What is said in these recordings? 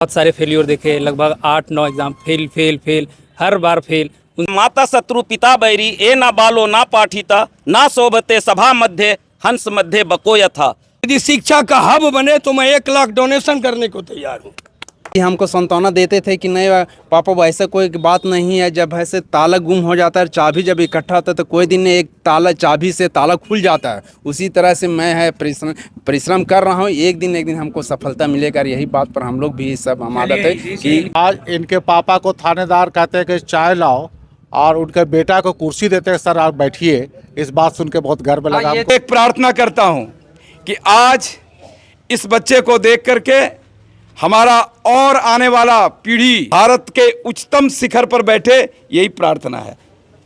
बहुत सारे फेल्योर देखे, लगभग 8-9 एग्जाम फेल फेल फेल, हर बार फेल। माता शत्रु पिता बैरी ए ना बालो ना पाठिता ना शोभते सभा मध्य हंस मध्य बको यथा। यदि शिक्षा का हब बने तो मैं 1 लाख डोनेशन करने को तैयार हूँ। हमको सांत्वना देते थे कि नहीं पापा वैसा कोई बात नहीं है। जब ऐसे ताला गुम हो जाता है, चाबी जब इकट्ठा होता है तो कोई दिन एक ताला चाबी से ताला खुल जाता है। उसी तरह से मैं है परिश्रम कर रहा हूँ, एक दिन हमको सफलता मिलेगा। यही बात पर हम लोग भी सब आदत है कि आज इनके पापा को थानेदार कहते हैं कि चाय लाओ और उनके बेटा को कुर्सी देते हैं, सर आप बैठिए। इस बात सुन के बहुत गर्व लगा। एक प्रार्थना करता हूँ कि आज इस बच्चे को देख करके हमारा और आने वाला पीढ़ी भारत के उच्चतम शिखर पर बैठे, यही प्रार्थना है।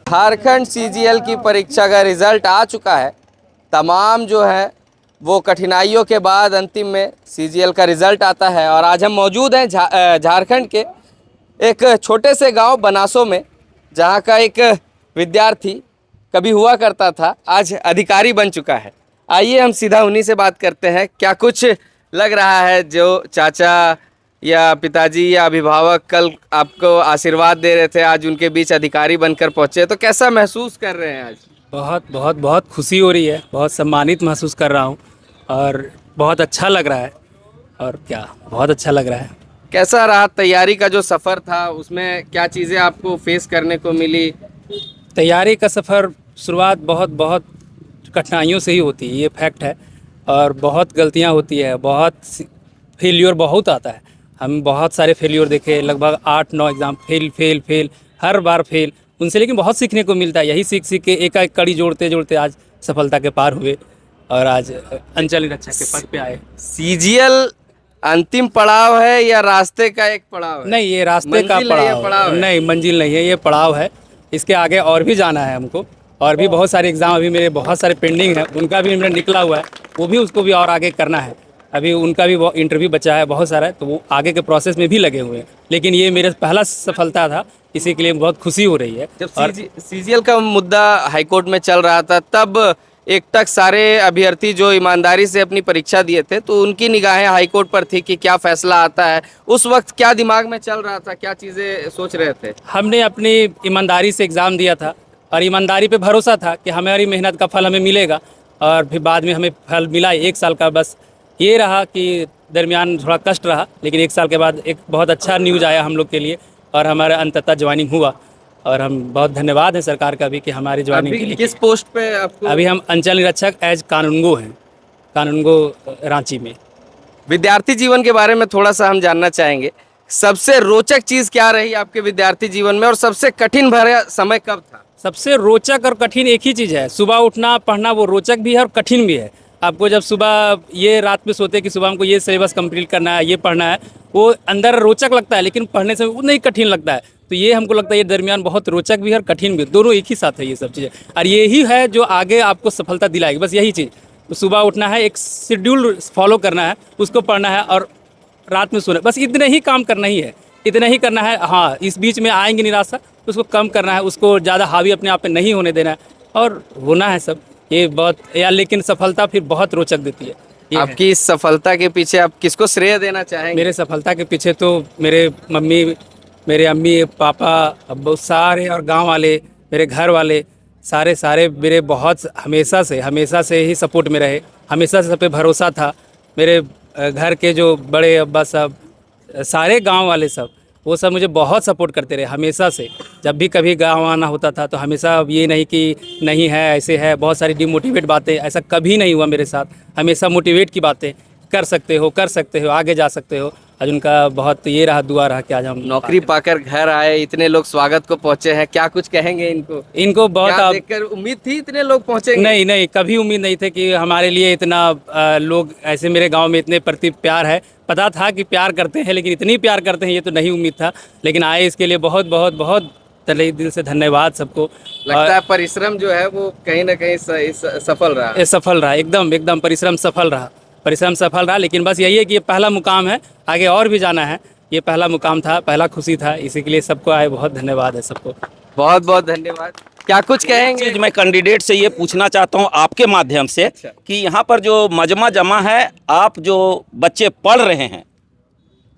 झारखंड सीजीएल की परीक्षा का रिजल्ट आ चुका है। तमाम जो है वो कठिनाइयों के बाद अंतिम में सीजीएल का रिजल्ट आता है और आज हम मौजूद हैं झारखंड के एक छोटे से गांव बनासो में, जहां का एक विद्यार्थी कभी हुआ करता था, आज अधिकारी बन चुका है। आइए हम सीधा उन्हीं से बात करते हैं। क्या कुछ लग रहा है, जो चाचा या पिताजी या अभिभावक कल आपको आशीर्वाद दे रहे थे, आज उनके बीच अधिकारी बनकर पहुंचे, तो कैसा महसूस कर रहे हैं आज? बहुत बहुत बहुत खुशी हो रही है, बहुत सम्मानित महसूस कर रहा हूँ और बहुत अच्छा लग रहा है। और क्या, बहुत अच्छा लग रहा है। कैसा रहा तैयारी का जो सफ़र था, उसमें क्या चीज़ें आपको फेस करने को मिली? तैयारी का सफ़र शुरुआत बहुत बहुत कठिनाइयों से ही होती है, ये फैक्ट है। और बहुत गलतियां होती है, बहुत फेल्योर बहुत आता है। हम बहुत सारे फेल्योर देखे, लगभग 8-9 एग्ज़ाम फेल फेल फेल, हर बार फेल। उनसे लेकिन बहुत सीखने को मिलता है। यही सीख के एक एक कड़ी जोड़ते जोड़ते आज सफलता के पार हुए और आज अंचल निरीक्षक के पद पे आए। सीजीएल अंतिम पड़ाव है या रास्ते का एक पड़ाव है? नहीं, ये रास्ते का पड़ाव है। नहीं, मंजिल नहीं है, ये पड़ाव है। इसके आगे और भी जाना है हमको, और भी बहुत सारे एग्ज़ाम अभी मेरे बहुत सारे पेंडिंग है, उनका भी मेरा निकला हुआ है, वो भी उसको भी और आगे करना है। अभी उनका भी इंटरव्यू बचा है बहुत सारा है, तो वो आगे के प्रोसेस में भी लगे हुए हैं। लेकिन ये मेरा पहला सफलता था, इसी के लिए बहुत खुशी हो रही है। जब सीजीएल का मुद्दा हाईकोर्ट में चल रहा था, तब एकटक सारे अभ्यर्थी जो ईमानदारी से अपनी परीक्षा दिए थे, तो उनकी निगाहें हाईकोर्ट पर थी कि क्या फैसला आता है। उस वक्त क्या दिमाग में चल रहा था, क्या चीज़ें सोच रहे थे? हमने अपनी ईमानदारी से एग्ज़ाम दिया था और ईमानदारी पे भरोसा था कि हमारी मेहनत का फल हमें मिलेगा, और फिर बाद में हमें फल मिला 1 साल का। बस ये रहा कि दरमियान थोड़ा कष्ट रहा, लेकिन 1 साल के बाद एक बहुत अच्छा न्यूज़ आया हम लोग के लिए और हमारा अंततः ज्वाइनिंग हुआ। और हम बहुत धन्यवाद है सरकार का भी कि हमारी ज्वाइनिंग के लिए। किस पोस्ट पे आपको? अभी हम अंचल निरीक्षक एज कानूनगो हैं, कानूनगो रांची में। विद्यार्थी जीवन के बारे में थोड़ा सा हम जानना चाहेंगे। सबसे रोचक चीज़ क्या रही आपके विद्यार्थी जीवन में और सबसे कठिन भरा समय कब था? सबसे रोचक और कठिन एक ही चीज़ है, सुबह उठना पढ़ना। वो रोचक भी है और कठिन भी है। आपको जब सुबह ये रात में सोते कि सुबह हमको ये सिलेबस कंप्लीट करना है, ये पढ़ना है, वो अंदर रोचक लगता है, लेकिन पढ़ने से वो नहीं कठिन लगता है। तो ये हमको लगता है ये दरमियान बहुत रोचक भी है और कठिन भी, दोनों एक ही साथ है ये सब चीज़ें। और यही है जो आगे आपको सफलता दिलाएगी, बस यही चीज़। तो सुबह उठना है, एक शेड्यूल फॉलो करना है, उसको पढ़ना है और रात में सोना, बस इतने ही काम करना ही है, इतना ही करना है। हाँ, इस बीच में आएंगे निराशा, उसको कम करना है, उसको ज़्यादा हावी अपने आप पे नहीं होने देना है और होना है सब। ये बहुत यार, लेकिन सफलता फिर बहुत रोचक देती है। आपकी इस सफलता के पीछे आप किसको श्रेय देना चाहेंगे? मेरे सफलता के पीछे तो मेरे मम्मी, मेरे अम्मी पापा, अब्बू, सारे और गांव वाले, मेरे घर वाले, सारे मेरे बहुत हमेशा से ही सपोर्ट में रहे। हमेशा से सब पे भरोसा था। मेरे घर के जो बड़े अब्बा सब, सारे गांव वाले सब, वो सब मुझे बहुत सपोर्ट करते रहे हमेशा से। जब भी कभी गांव आना होता था तो हमेशा ये नहीं कि नहीं है, ऐसे है, बहुत सारी डिमोटिवेट बातें, ऐसा कभी नहीं हुआ मेरे साथ। हमेशा मोटिवेट की बातें, कर सकते हो, आगे जा सकते हो। आज उनका बहुत ये रहा, दुआ रहा कि आज हम नौकरी पाकर घर आए, इतने लोग स्वागत को पहुंचे हैं, क्या कुछ कहेंगे इनको? बहुत देखकर उम्मीद थी इतने लोग पहुंचेंगे? नहीं, कभी उम्मीद नहीं थे कि हमारे लिए इतना लोग ऐसे, मेरे गांव में इतने प्रति प्यार है। पता था कि प्यार करते हैं, लेकिन इतनी प्यार करते हैं ये तो नहीं उम्मीद था। लेकिन आए, इसके लिए बहुत बहुत बहुत तहे दिल से धन्यवाद सबको। लगता है परिश्रम जो है वो कहीं ना कहीं सफल रहा। एकदम परिश्रम सफल रहा। लेकिन बस यही है कि ये पहला मुकाम है, आगे और भी जाना है। ये पहला मुकाम था, पहला खुशी था, इसी के लिए सबको आए बहुत धन्यवाद है सबको। बहुत बहुत धन्यवाद। क्या कुछ कहेंगे? मैं कैंडिडेट से ये पूछना चाहता हूँ आपके माध्यम से कि यहाँ पर जो मजमा जमा है, आप जो बच्चे पढ़ रहे हैं,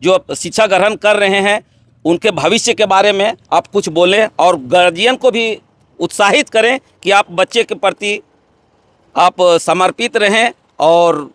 जो शिक्षा ग्रहण कर रहे हैं उनके भविष्य के बारे में आप कुछ बोलें और गार्जियन को भी उत्साहित करें कि आप बच्चे के प्रति आप समर्पित रहें और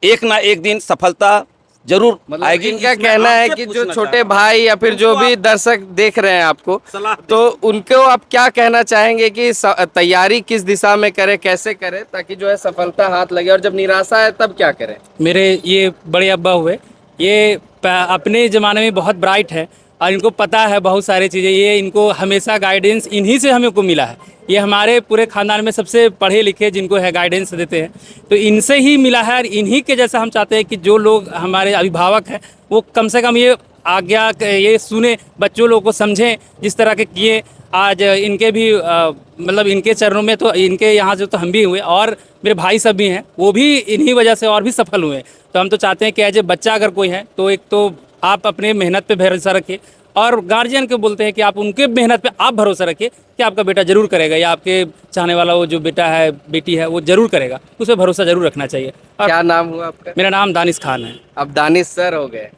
एक ना एक दिन सफलता जरूर मतलब आएगी। इनका इसमें कहना है आपसे कि जो पूछना छोटे चाहता भाई या फिर जो भी दर्शक देख रहे हैं आपको, सलाह दें। तो उनको आप क्या कहना चाहेंगे कि तैयारी किस दिशा में करें, कैसे करें ताकि जो है सफलता हाथ लगे, और जब निराशा है तब क्या करें? मेरे ये बड़े अब्बा हुए, ये अपने ज़माने में बहुत ब्राइट है और इनको पता है बहुत सारी चीज़ें। ये इनको हमेशा गाइडेंस इन्हीं से हमें को मिला है। ये हमारे पूरे ख़ानदान में सबसे पढ़े लिखे जिनको है गाइडेंस देते हैं, तो इनसे ही मिला है। और इन्हीं के जैसा हम चाहते हैं कि जो लोग हमारे अभिभावक हैं वो कम से कम ये आज्ञा ये सुने, बच्चों लोग को समझें जिस तरह के किए। आज इनके भी मतलब इनके चरणों में, तो इनके यहाँ जो तो हम भी हुए और मेरे भाई सब भी हैं, वो भी इन्हीं वजह से और भी सफल हुए। तो हम तो चाहते हैं कि एज ए बच्चा अगर कोई है तो एक तो आप अपने मेहनत पे भरोसा रखिए, और गार्जियन को बोलते हैं कि आप उनके मेहनत पे आप भरोसा रखिए कि आपका बेटा जरूर करेगा, या आपके चाहने वाला वो जो बेटा है बेटी है वो जरूर करेगा, उस पर भरोसा जरूर रखना चाहिए। और क्या नाम हुआ आपका? मेरा नाम दानिश खान है। अब दानिश सर हो गए।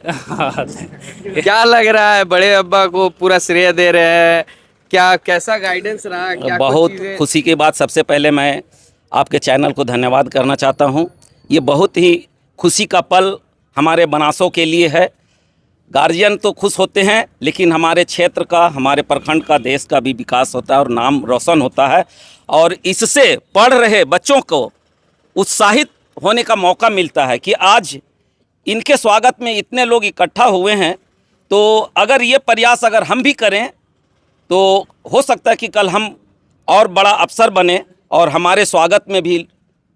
क्या लग रहा है, बड़े अब्बा को पूरा श्रेय दे रहे हैं, क्या कैसा गाइडेंस रहा, क्या कुछ बहुत चीज़ें? खुशी की बात, सबसे पहले मैं आपके चैनल को धन्यवाद करना चाहता हूं। ये बहुत ही खुशी का पल हमारे बनासों के लिए है। गार्जियन तो खुश होते हैं, लेकिन हमारे क्षेत्र का, हमारे प्रखंड का, देश का भी विकास होता है और नाम रोशन होता है, और इससे पढ़ रहे बच्चों को उत्साहित होने का मौका मिलता है कि आज इनके स्वागत में इतने लोग इकट्ठा हुए हैं। तो अगर ये प्रयास अगर हम भी करें तो हो सकता है कि कल हम और बड़ा अफसर बने और हमारे स्वागत में भी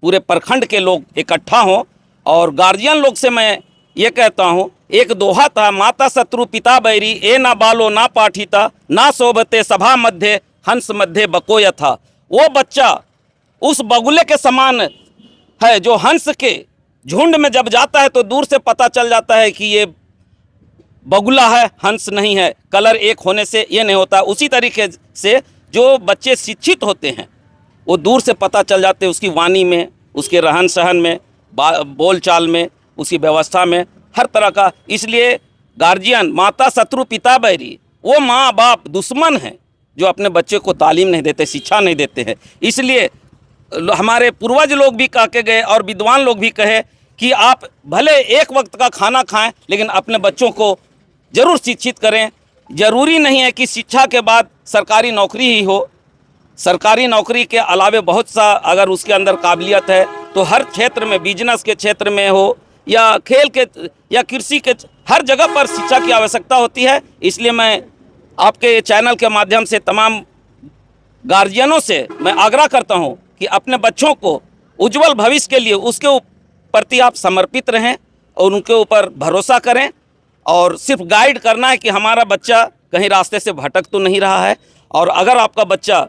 पूरे प्रखंड के लोग इकट्ठा हों। और गार्जियन लोग से मैं ये कहता हूँ, एक दोहा था, माता शत्रु पिता बैरी, ए ना बालो ना पाठिता, ना शोभते सभा मध्य हंस मध्य बकोय था। वो बच्चा उस बगुले के समान है जो हंस के झुंड में जब जाता है तो दूर से पता चल जाता है कि ये बगुला है, हंस नहीं है। कलर एक होने से ये नहीं होता। उसी तरीके से जो बच्चे शिक्षित होते हैं वो दूर से पता चल जाते हैं, उसकी वाणी में, उसके रहन सहन में, बोल चाल में, उसकी व्यवस्था में, हर तरह का। इसलिए गार्जियन, माता शत्रु पिता बैरी, वो माँ बाप दुश्मन हैं जो अपने बच्चे को तालीम नहीं देते, शिक्षा नहीं देते हैं। इसलिए हमारे पूर्वज लोग भी कह के गए और विद्वान लोग भी कहे कि आप भले एक वक्त का खाना खाएं, लेकिन अपने बच्चों को जरूर शिक्षित करें। ज़रूरी नहीं है कि शिक्षा के बाद सरकारी नौकरी ही हो। सरकारी नौकरी के अलावे बहुत सा अगर उसके अंदर काबिलियत है तो हर क्षेत्र में, बिजनेस के क्षेत्र में हो या खेल के या कृषि के, हर जगह पर शिक्षा की आवश्यकता होती है। इसलिए मैं आपके चैनल के माध्यम से तमाम गार्जियनों से मैं आग्रह करता हूं कि अपने बच्चों को उज्जवल भविष्य के लिए उसके प्रति आप समर्पित रहें और उनके ऊपर भरोसा करें, और सिर्फ गाइड करना है कि हमारा बच्चा कहीं रास्ते से भटक तो नहीं रहा है। और अगर आपका बच्चा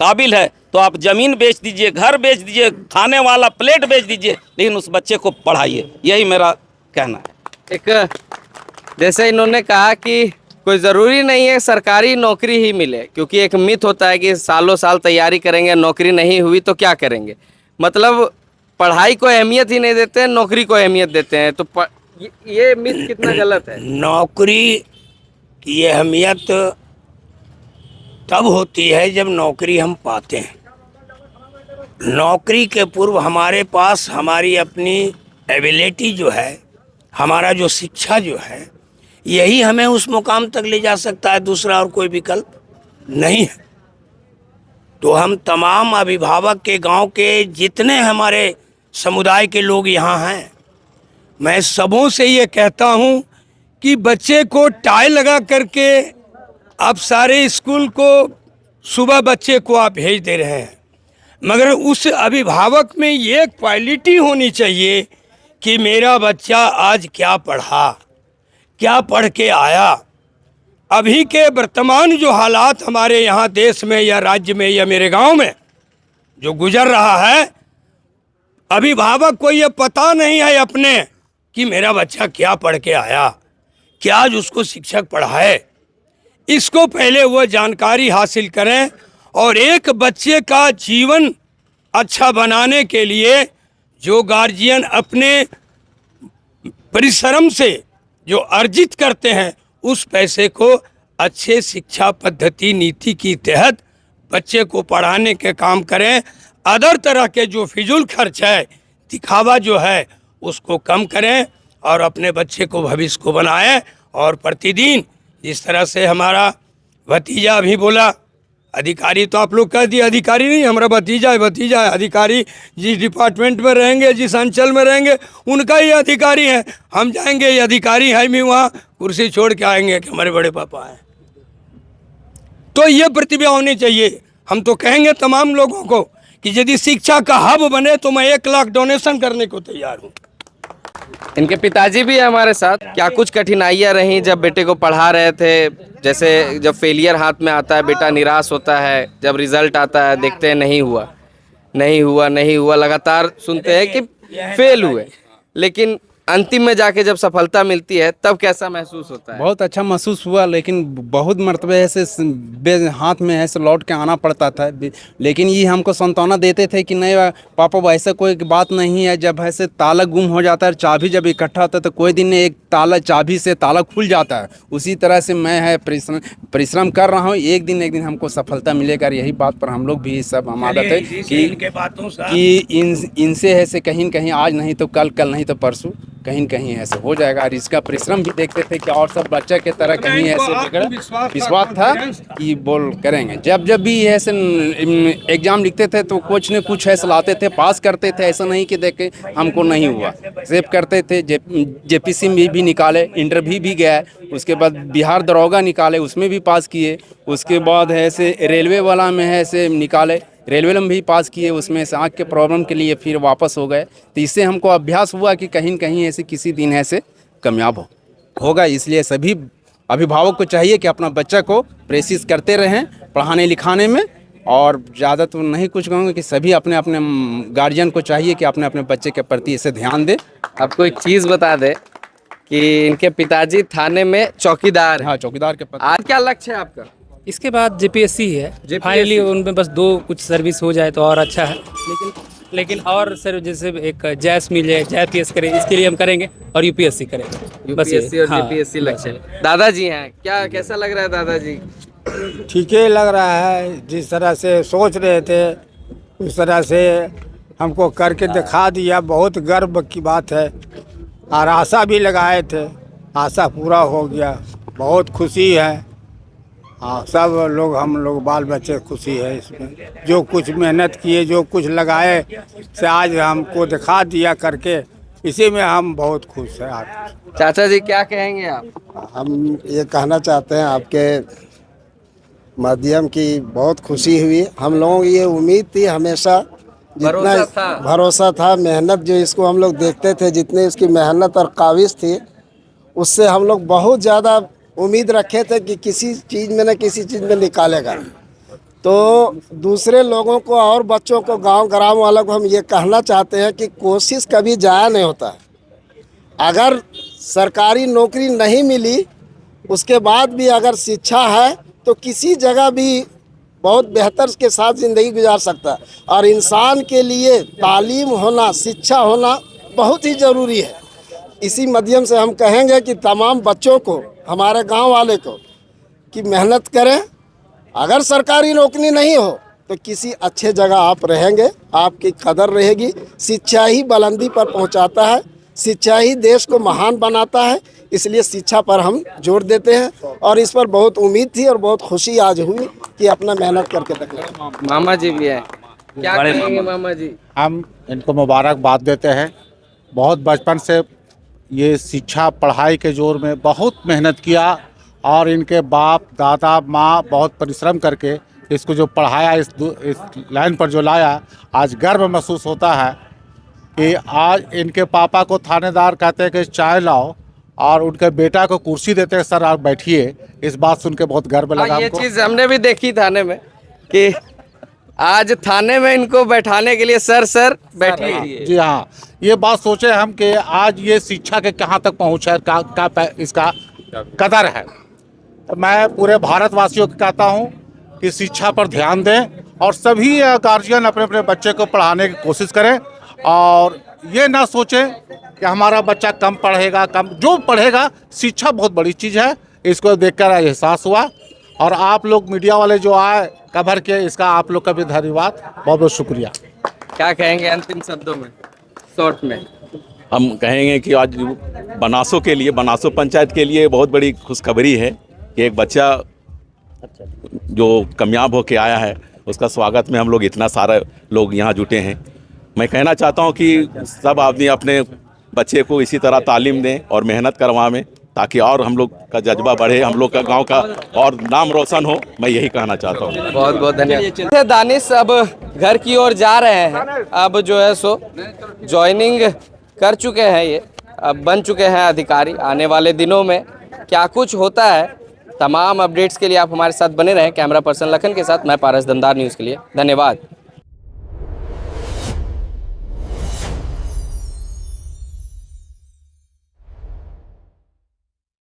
काबिल है तो आप ज़मीन बेच दीजिए, घर बेच दीजिए, खाने वाला प्लेट बेच दीजिए, लेकिन उस बच्चे को पढ़ाइए। यही मेरा कहना है। एक जैसे इन्होंने कहा कि कोई ज़रूरी नहीं है सरकारी नौकरी ही मिले, क्योंकि एक मिथ होता है कि सालों साल तैयारी करेंगे, नौकरी नहीं हुई तो क्या करेंगे। मतलब पढ़ाई को अहमियत ही नहीं देते हैं, नौकरी को अहमियत देते हैं। तो ये मिथ कितना गलत है? नौकरी की अहमियत तब होती है जब नौकरी हम पाते हैं। नौकरी के पूर्व हमारे पास हमारी अपनी एबिलिटी जो है, हमारा जो शिक्षा जो है, यही हमें उस मुकाम तक ले जा सकता है। दूसरा और कोई विकल्प नहीं है। तो हम तमाम अभिभावक के, गांव के जितने हमारे समुदाय के लोग यहाँ हैं, मैं सबों से ये कहता हूँ कि बच्चे को टाई लगा करके आप सारे स्कूल को सुबह बच्चे को आप भेज दे रहे हैं, मगर उस अभिभावक में ये क्वालिटी होनी चाहिए कि मेरा बच्चा आज क्या पढ़ा, क्या पढ़ के आया। अभी के वर्तमान जो हालात हमारे यहाँ देश में या राज्य में या मेरे गांव में जो गुजर रहा है, अभिभावक को ये पता नहीं है अपने कि मेरा बच्चा क्या पढ़ के आया, क्या आज उसको शिक्षक पढ़ाए। इसको पहले वो जानकारी हासिल करें, और एक बच्चे का जीवन अच्छा बनाने के लिए जो गार्जियन अपने परिश्रम से जो अर्जित करते हैं उस पैसे को अच्छे शिक्षा पद्धति नीति के तहत बच्चे को पढ़ाने के काम करें। अदर तरह के जो फिजूल खर्च है, दिखावा जो है, उसको कम करें और अपने बच्चे को भविष्य को बनाएं। और प्रतिदिन जिस तरह से हमारा भतीजा अभी बोला, अधिकारी तो आप लोग कह दिए, अधिकारी नहीं, हमारा भतीजा है। अधिकारी जिस डिपार्टमेंट में रहेंगे, जिस अंचल में रहेंगे, उनका ही अधिकारी है। हम जाएंगे, ये अधिकारी है भी वहाँ कुर्सी छोड़ के आएंगे कि हमारे बड़े पापा हैं। तो ये प्रतिभा होनी चाहिए। हम तो कहेंगे तमाम लोगों को कि यदि शिक्षा का हब बने तो मैं 1 लाख डोनेशन करने को तैयार हूँ। इनके पिताजी भी है हमारे साथ। क्या कुछ कठिनाइयाँ रहीं जब बेटे को पढ़ा रहे थे? जैसे जब फेलियर हाथ में आता है, बेटा निराश होता है, जब रिजल्ट आता है देखते हैं नहीं हुआ, लगातार सुनते हैं कि फेल हुए, लेकिन अंतिम में जाके जब सफलता मिलती है तब कैसा महसूस होता है? बहुत अच्छा महसूस हुआ, लेकिन बहुत मरतबे ऐसे हाथ में ऐसे लौट के आना पड़ता था। लेकिन ये हमको सांत्वना देते थे कि नहीं पापा, ऐसा कोई बात नहीं है। जब ऐसे ताला गुम हो जाता है, चाबी जब इकट्ठा होता है तो कोई दिन एक ताला, चाबी से ताला खुल जाता है। उसी तरह से मैं है परिश्रम कर रहा हूँ, एक दिन हमको सफलता मिलेगा। यही बात पर हम लोग भी सब हम आदत है कि इनसे ऐसे कहीं न कहीं आज नहीं तो कल नहीं तो परसों कहीं न कहीं ऐसे हो जाएगा। और इसका परिश्रम भी देखते थे कि और सब बच्चे की तरह कहीं ऐसे विश्वास था कि बोल करेंगे। जब भी ऐसे एग्जाम लिखते थे तो कुछ न कुछ ऐसे लाते थे, पास करते थे। ऐसा नहीं कि देखे हमको नहीं हुआ, सेव करते थे। जेपीसी में भी निकाले, इंटरव्यू भी गया, उसके बाद बिहार दरोगा निकाले, उसमें भी पास किए। उसके बाद ऐसे रेलवे वाला में ऐसे निकाले, रेलवे में भी पास किए। उसमें से आँख के प्रॉब्लम के लिए फिर वापस हो गए। तो इससे हमको अभ्यास हुआ कि कहीं न कहीं ऐसे किसी दिन ऐसे कामयाब होगा। इसलिए सभी अभिभावक को चाहिए कि अपना बच्चा को प्रेसिस करते रहें पढ़ाने लिखाने में। और ज़्यादा तो नहीं कुछ कहूँगा कि सभी अपने अपने गार्जियन को चाहिए कि अपने अपने बच्चे के प्रति इसे ध्यान दें। आपको एक चीज़ बता दे कि इनके पिताजी थाने में चौकीदार हैं। हाँ, चौकीदार के पद। आज क्या लक्ष्य है आपका? इसके बाद जेपीएससी है। फाइनली उनमें बस 2 कुछ सर्विस हो जाए तो और अच्छा है। लेकिन और सर जैसे एक जैस मिले, JPS करें, इसके लिए हम करेंगे और यूपीएससी करेंगे। यूपीएससी और जेपीएससी लक्ष्य है। दादाजी हैं, क्या कैसा लग रहा है दादाजी? ठीक ही लग रहा है। जिस तरह से सोच रहे थे उस तरह से हमको करके दिखा दिया। बहुत गर्व की बात है। और आशा भी लगाए थे, आशा पूरा हो गया। बहुत खुशी है। हाँ, सब लोग, हम लोग बाल बच्चे खुशी है इसमें। जो कुछ मेहनत किए, जो कुछ लगाए से आज हमको दिखा दिया करके, इसी में हम बहुत खुश हैं। आप चाचा जी क्या कहेंगे आप? हम ये कहना चाहते हैं आपके माध्यम की बहुत खुशी हुई। हम लोगों की ये उम्मीद थी हमेशा, जितना भरोसा था, मेहनत जो इसको हम लोग देखते थे, जितनी इसकी मेहनत और काबिज थी, उससे हम लोग बहुत ज़्यादा उम्मीद रखे थे कि किसी चीज़ में न किसी चीज़ में निकालेगा। तो दूसरे लोगों को और बच्चों को, गांव ग्राम वालों को हम ये कहना चाहते हैं कि कोशिश कभी ज़ाया नहीं होता। अगर सरकारी नौकरी नहीं मिली, उसके बाद भी अगर शिक्षा है तो किसी जगह भी बहुत बेहतर के साथ ज़िंदगी गुजार सकता है। और इंसान के लिए तालीम होना, शिक्षा होना बहुत ही ज़रूरी है। इसी माध्यम से हम कहेंगे कि तमाम बच्चों को, हमारे गांव वाले को, कि मेहनत करें। अगर सरकारी नौकरी नहीं हो तो किसी अच्छे जगह आप रहेंगे, आपकी कदर रहेगी। शिक्षा ही बुलंदी पर पहुंचाता है, शिक्षा ही देश को महान बनाता है। इसलिए शिक्षा पर हम जोर देते हैं और इस पर बहुत उम्मीद थी और बहुत खुशी आज हुई कि अपना मेहनत करके दिखाएं। मामा जी भी है, क्या कहेंगे मामा जी? हम इनको मुबारकबाद देते हैं। बहुत बचपन से ये शिक्षा पढ़ाई के जोर में बहुत मेहनत किया और इनके बाप दादा माँ बहुत परिश्रम करके इसको जो पढ़ाया, इस लाइन पर जो लाया, आज गर्व महसूस होता है कि आज इनके पापा को थानेदार कहते हैं कि चाय लाओ और उनके बेटा को कुर्सी देते हैं, सर आप बैठिए। इस बात सुन के बहुत गर्व लगा। ये चीज़ हमने भी देखी थाने में कि आज थाने में इनको बैठाने के लिए सर बैठिए। जी हाँ, ये बात सोचे हम कि आज ये शिक्षा के कहाँ तक पहुँच है, का इसका कदर है। तो मैं पूरे भारतवासियों को कहता हूँ कि शिक्षा पर ध्यान दें और सभी गार्जियन अपने अपने बच्चे को पढ़ाने की कोशिश करें और ये ना सोचें कि हमारा बच्चा कम पढ़ेगा, कम जो पढ़ेगा, शिक्षा बहुत बड़ी चीज़ है, इसको देखकर एहसास हुआ। और आप लोग मीडिया वाले जो आए कवर के, इसका आप लोग का भी धन्यवाद, बहुत बहुत शुक्रिया। क्या कहेंगे अंतिम शब्दों में, शॉर्ट में? हम कहेंगे कि आज बनासों के लिए, बनासों पंचायत के लिए बहुत बड़ी खुशखबरी है कि एक बच्चा जो कामयाब होके आया है, उसका स्वागत में हम लोग इतना सारा लोग यहाँ जुटे हैं। मैं कहना चाहता हूँ कि सब आदमी अपने बच्चे को इसी तरह तालीम दें और मेहनत करवाएं, ताकि और हम लोग का जज्बा बढ़े, हम लोग का गांव का और नाम रोशन हो। मैं यही कहना चाहता हूँ। बहुत बहुत धन्यवाद। दानिश अब घर की ओर जा रहे हैं। अब जो है सो ज्वाइनिंग कर चुके हैं, ये अब बन चुके हैं अधिकारी। आने वाले दिनों में क्या कुछ होता है, तमाम अपडेट्स के लिए आप हमारे साथ बने रहें। कैमरा पर्सन लखन के साथ मैं पारस दमदार न्यूज़ के लिए। धन्यवाद।